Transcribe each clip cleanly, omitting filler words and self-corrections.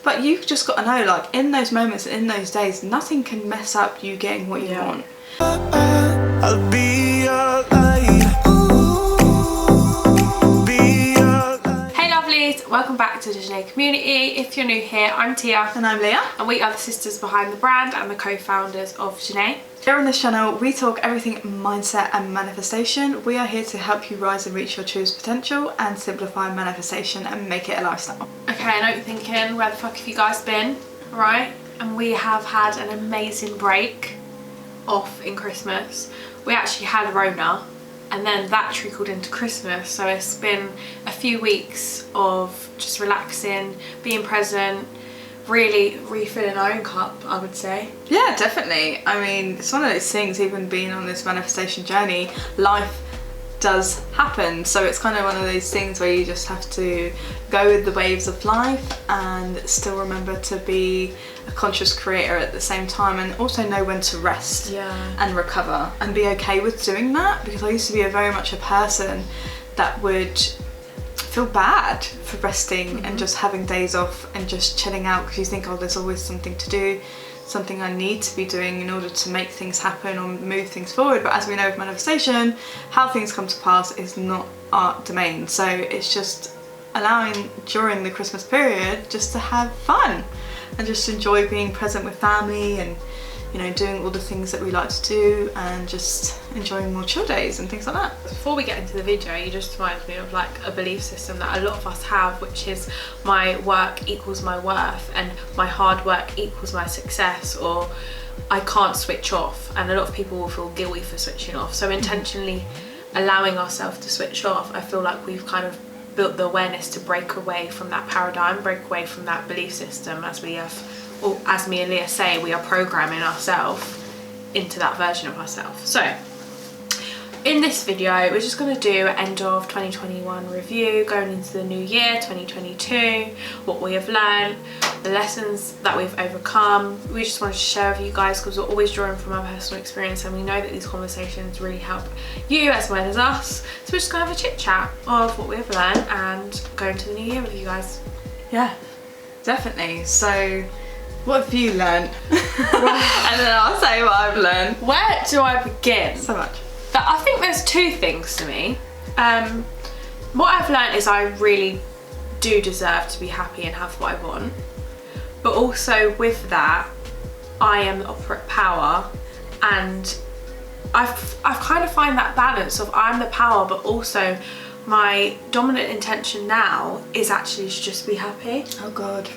But you've just got to know, like, in those moments, in those days, nothing can mess up you getting what you want. I'll be your light. Hey lovelies, welcome back to the Zhené community. If you're new here, I'm Tia. And I'm Leah. And we are the sisters behind the brand and the co-founders of Zhené. Here on this channel, we talk everything mindset and manifestation. We are here to help you rise and reach your truest potential and simplify manifestation and make it a lifestyle. Okay, I know you're thinking, where the fuck have you guys been? Right? And we have had an amazing break off in Christmas. We actually had Rona, and then that trickled into Christmas, so it's been a few weeks of just relaxing, being present, really refilling our own cup, I would say. Yeah, definitely. I mean, it's one of those things, even being on this manifestation journey, life does happen, so it's kind of one of those things where you just have to go with the waves of life and still remember to be a conscious creator at the same time, and also know when to rest and recover and be okay with doing that, because I used to be very much a person that would feel bad for resting and just having days off and just chilling out, because you think, oh, there's always something to do, something I need to be doing in order to make things happen or move things forward. But as we know with manifestation, how things come to pass is not our domain, so it's just allowing during the Christmas period just to have fun and just enjoy being present with family and, you know, doing all the things that we like to do and just enjoying more chill days and things like that. Before we get into the video, you just reminded me of like a belief system that a lot of us have, which is my work equals my worth and my hard work equals my success, or I can't switch off, and a lot of people will feel guilty for switching off. So intentionally allowing ourselves to switch off, I feel like we've kind of built the awareness to break away from that paradigm, break away from that belief system, as we have, or as me and Leah say, we are programming ourselves into that version of ourselves. So in this video, we're just going to do an end of 2021 review, going into the new year 2022, what we have learned, the lessons that we've overcome. We just wanted to share with you guys because we're always drawing from our personal experience, and we know that these conversations really help you as well as us. So we're just going to have a chit chat of what we have learned and go into the new year with you guys. Yeah, definitely. So what have you learned? And then I'll say what I've learned. Where do I begin? So much. But I think there's two things to me. What I've learned is I really do deserve to be happy and have what I want. But also with that, I am the opposite power, and I've kind of find that balance of I'm the power, but also my dominant intention now is actually to just be happy. Oh God.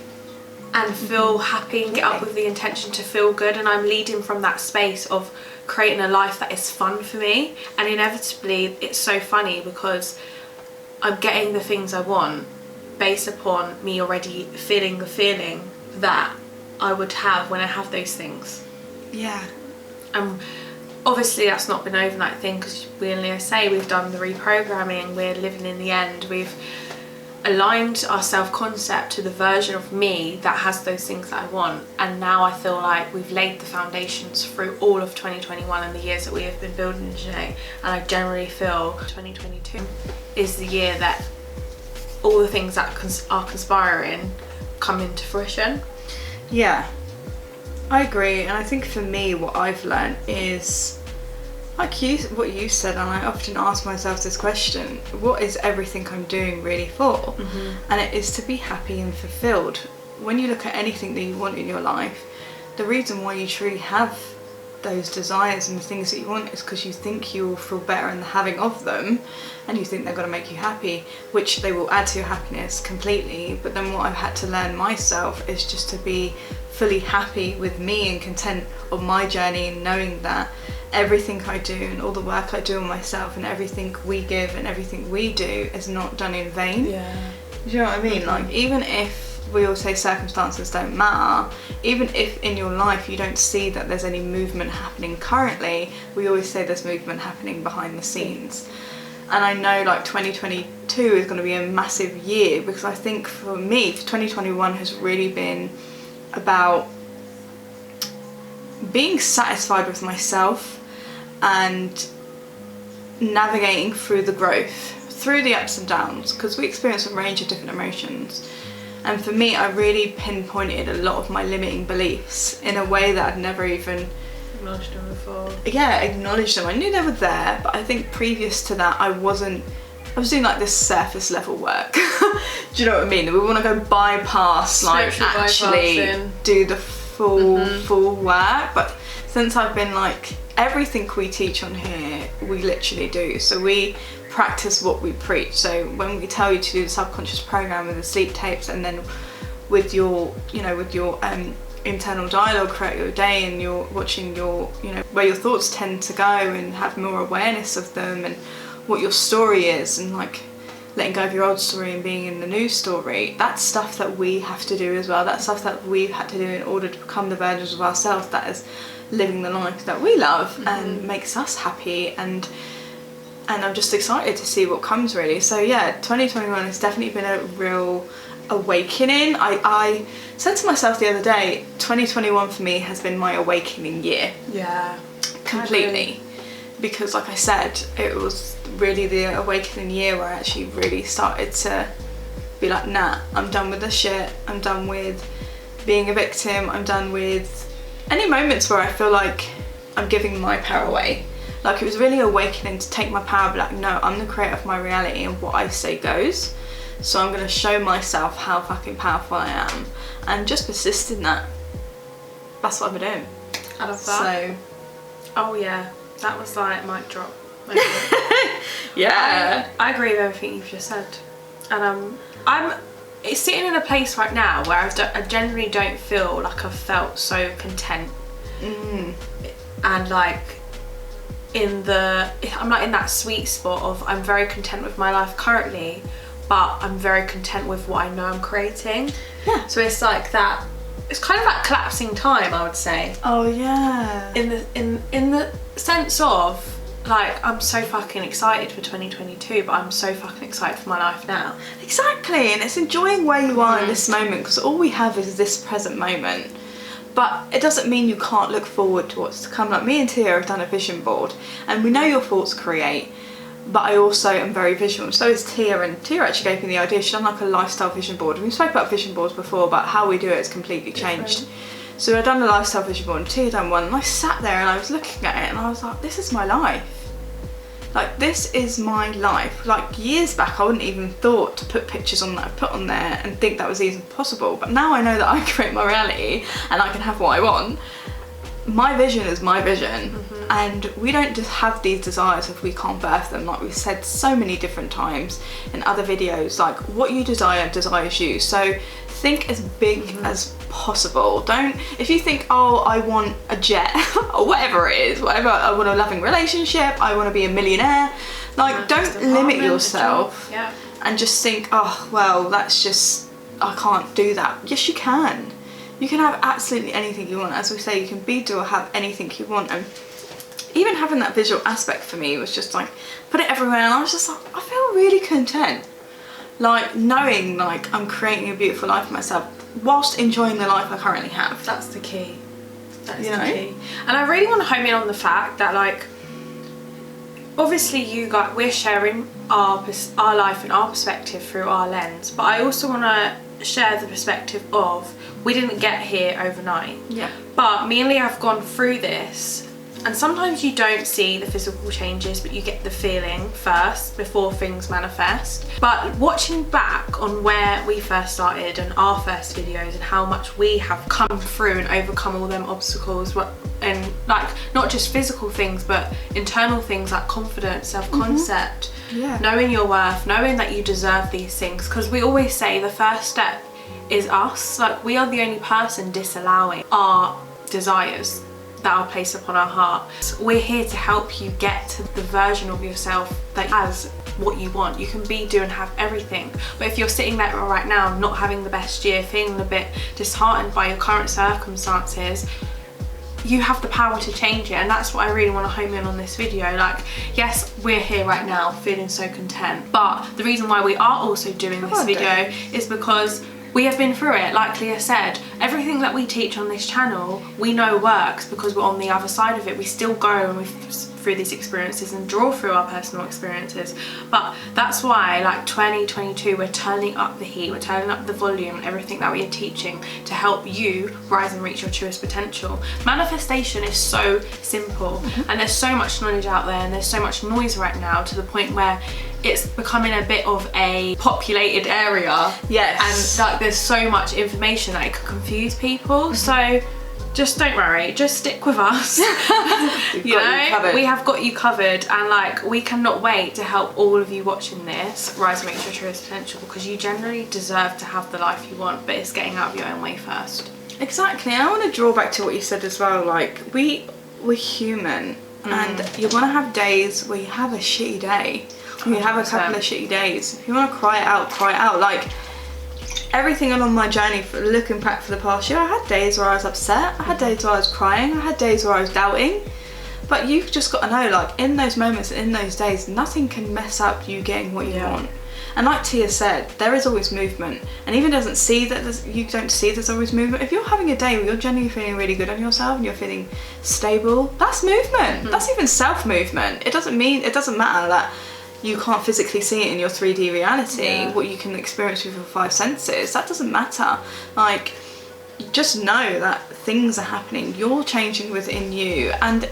And feel happy and get up with the intention to feel good, and I'm leading from that space of creating a life that is fun for me. And inevitably it's so funny because I'm getting the things I want based upon me already feeling the feeling that I would have when I have those things. Yeah. Obviously that's not been an overnight thing, because we and Leah say we've done the reprogramming, we're living in the end, we've aligned our self-concept to the version of me that has those things that I want, and now I feel like we've laid the foundations through all of 2021 and the years that we have been building Zhené, and I generally feel 2022 is the year that all the things that are conspiring come into fruition. Yeah, I agree. And I think for me, what I've learned is, like what you said, and I often ask myself this question, what is everything I'm doing really for? And it is to be happy and fulfilled. When you look at anything that you want in your life, the reason why you truly have those desires and the things that you want is because you think you will feel better in the having of them, and you think they're going to make you happy, which they will add to your happiness completely. But then what I've had to learn myself is just to be fully happy with me and content on my journey, and knowing that everything I do and all the work I do on myself and everything we give and everything we do is not done in vain. Yeah. Do you know what I mean? Like, even if we all say circumstances don't matter, even if in your life you don't see that there's any movement happening currently, we always say there's movement happening behind the scenes. And I know like 2022 is going to be a massive year, because I think for me 2021 has really been about being satisfied with myself and navigating through the growth, through the ups and downs, because we experience a range of different emotions. And for me, I really pinpointed a lot of my limiting beliefs in a way that I'd never even acknowledged them before. Yeah, acknowledged them. I knew they were there, but I think previous to that I was doing like this surface level work. Do you know what I mean? We want to go bypass, like actually bypassing. do the full work. But since I've been like, everything we teach on here, we literally do. So we practice what we preach. So when we tell you to do the subconscious program with the sleep tapes, and then with your, internal dialogue throughout your day, and you're watching your, where your thoughts tend to go, and have more awareness of them, and what your story is, and like letting go of your old story and being in the new story. That's stuff that we have to do as well. That's stuff that we've had to do in order to become the versions of ourselves that is living the life that we love and makes us happy. And I'm just excited to see what comes, really. So yeah, 2021 has definitely been a real awakening. I said to myself the other day, 2021 for me has been my awakening year. Yeah. Completely. Because like I said, it was really the awakening year where I actually really started to be like, nah, I'm done with this shit. I'm done with being a victim. I'm done with any moments where I feel like I'm giving my power away. Like, it was really awakening to take my power, be like, no, I'm the creator of my reality, and what I say goes. So I'm gonna show myself how fucking powerful I am, and just persist in that. That's what I've been doing. I love that. So, oh yeah, that was like mic drop. yeah. I agree with everything you've just said, and I'm sitting in a place right now where I generally don't feel like I've felt so content, and like I'm not in that sweet spot of, I'm very content with my life currently, but I'm very content with what I know I'm creating. Yeah. So it's like that. It's kind of like collapsing time, I would say. Oh yeah. In the sense of, like, I'm so fucking excited for 2022, but I'm so fucking excited for my life now. Exactly, and it's enjoying where you are in this moment, because all we have is this present moment. But it doesn't mean you can't look forward to what's to come. Like, me and Tia have done a vision board, and we know your thoughts create, but I also am very visual. So is Tia, and Tia actually gave me the idea. She's done like a lifestyle vision board. We spoke about vision boards before, but how we do it has completely changed. So I've done a lifestyle vision board, and Tia done one, and I sat there and I was looking at it, and I was like, this is my life. Like, this is my life. Like, years back, I wouldn't even thought to put pictures on that I put on there and think that was even possible. But now I know that I create my reality and I can have what I want. My vision is my vision, and we don't just have these desires if we can't birth them. Like we've said so many different times in other videos, like, what you desire desires you. So think as big as possible. Don't, if you think, oh, I want a jet or whatever it is, whatever, I want a loving relationship, I want to be a millionaire, like, don't limit yourself and just think, oh, well, that's just, I can't do that. Yes, you can. You can have absolutely anything you want. As we say, you can be, do, or have anything you want. And even having that visual aspect for me was just like, put it everywhere, and I was just like, I feel really content. Like, knowing like I'm creating a beautiful life for myself whilst enjoying the life I currently have. That's the key. That is the key. And I really want to home in on the fact that, like, obviously we're sharing our life and our perspective through our lens, but I also want to share the perspective of, we didn't get here overnight. Yeah. But me and Leah have gone through this, and sometimes you don't see the physical changes, but you get the feeling first before things manifest. But watching back on where we first started and our first videos, and how much we have come through and overcome all them obstacles, and like, not just physical things, but internal things like confidence, self-concept, knowing your worth, knowing that you deserve these things. Because we always say the first step is us. Like, we are the only person disallowing our desires that are placed upon our heart. So we're here to help you get to the version of yourself that has what you want. You can be, do, and have everything. But if you're sitting there right now not having the best year, feeling a bit disheartened by your current circumstances, you have the power to change it. And that's what I really want to home in on this video. Like, yes, we're here right now feeling so content, but the reason why we are also doing this video is because we have been through it. Like Leah said, everything that we teach on this channel, we know works because we're on the other side of it. We still go and we through these experiences and draw through our personal experiences. But that's why, like, 2022, we're turning up the heat, we're turning up the volume, everything that we are teaching to help you rise and reach your truest potential. Manifestation is so simple, and there's so much knowledge out there, and there's so much noise right now, to the point where it's becoming a bit of a populated area. Yes. And like, there's so much information that it could confuse people. So just don't worry, just stick with us. You know, we have got you covered, and like, we cannot wait to help all of you watching this rise and reach your truest potential, because you generally deserve to have the life you want, but it's getting out of your own way first. Exactly. I want to draw back to what you said as well. Like, we're human, and you're gonna have days where you have a shitty day. You have a couple of shitty days. If you want to cry it out, cry it out. Like, everything along my journey, for looking back for the past year, I had days where I was upset, I had days where I was crying, I had days where I was doubting. But you've just got to know, like, in those moments, in those days, nothing can mess up you getting what you want. And like Tia said, there is always movement. And even doesn't see that you don't see there's always movement. If you're having a day where you're genuinely feeling really good on yourself and you're feeling stable, that's movement. That's even self-movement. It doesn't matter that you can't physically see it in your 3D reality, what you can experience with your 5 senses. That doesn't matter. Like, just know that things are happening. You're changing within you, and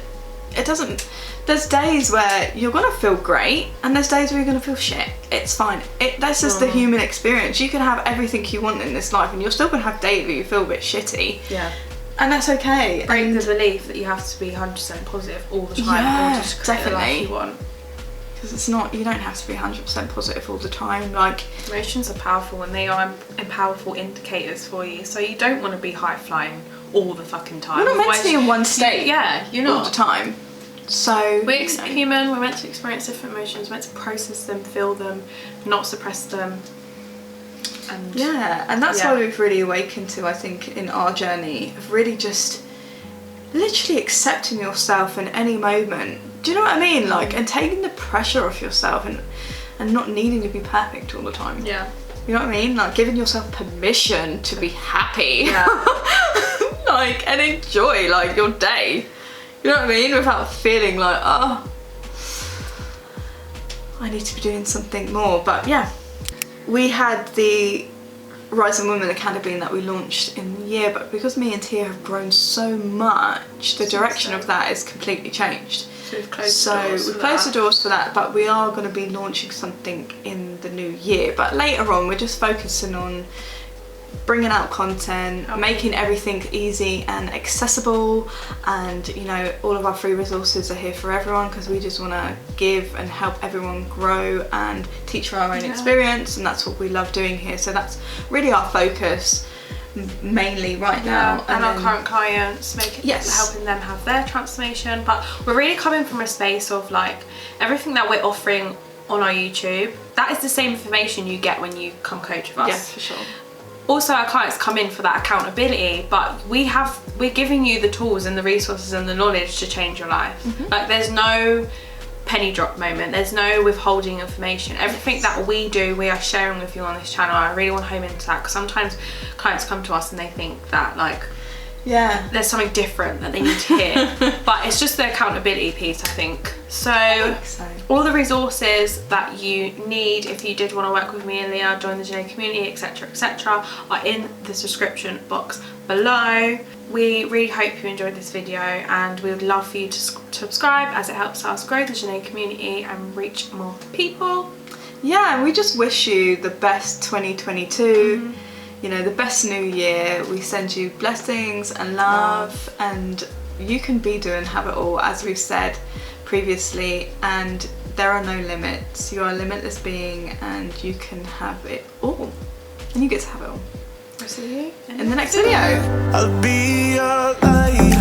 it doesn't. There's days where you're gonna feel great, and there's days where you're gonna feel shit. It's fine. That's just the human experience. You can have everything you want in this life, and you're still gonna have days where you feel a bit shitty. Yeah. And that's okay. Break the belief that you have to be 100% positive all the time in order to create the life you want. Because it's not, you don't have to be 100% positive all the time. Like, emotions are powerful, and they are powerful indicators for you. So you don't want to be high flying all the fucking time. You're not meant to be in one state. You're not all the time. So we're human. We're meant to experience different emotions. We're meant to process them, feel them, not suppress them. And and that's why we've really awakened to, I think, in our journey, of really just literally accepting yourself in any moment. Do you know what I mean? Like, and taking the pressure off yourself, and not needing to be perfect all the time. Yeah. You know what I mean? Like, giving yourself permission to be happy. Yeah. Like, and enjoy, like, your day. You know what I mean? Without feeling like, oh, I need to be doing something more. But yeah, we had the Rising Women Academy that we launched in the year, but because me and Tia have grown so much, the direction of that is completely changed. So we've closed the doors for that, but we are going to be launching something in the new year. But later on, we're just focusing on bringing out content, making everything easy and accessible, and, you know, all of our free resources are here for everyone, because we just want to give and help everyone grow and teach from our own experience, and that's what we love doing here. So that's really our focus mainly right now. And our current clients, helping them have their transformation. But we're really coming from a space of, like, everything that we're offering on our YouTube, that is the same information you get when you come coach with us. Yes, for sure. Also, our clients come in for that accountability, but we're giving you the tools and the resources and the knowledge to change your life. Like, there's no penny drop moment, there's no withholding information. Everything that we do, we are sharing with you on this channel. I really want to home into that, because sometimes clients come to us and they think that, like, there's something different that they need to hear. But it's just the accountability piece, I think. So all the resources that you need, if you did want to work with me and Leah, join the Zhené community, etc., are in the description box below. We really hope you enjoyed this video, and we would love for you to subscribe, as it helps us grow the Zhené community and reach more people. Yeah, and we just wish you the best 2022. You know, the best new year. We send you blessings and love, and you can be, do, and have it all, as we've said previously, and there are no limits. You are a limitless being, and you can have it all, and you get to have it all. I'll see you in the next video. I'll be your light.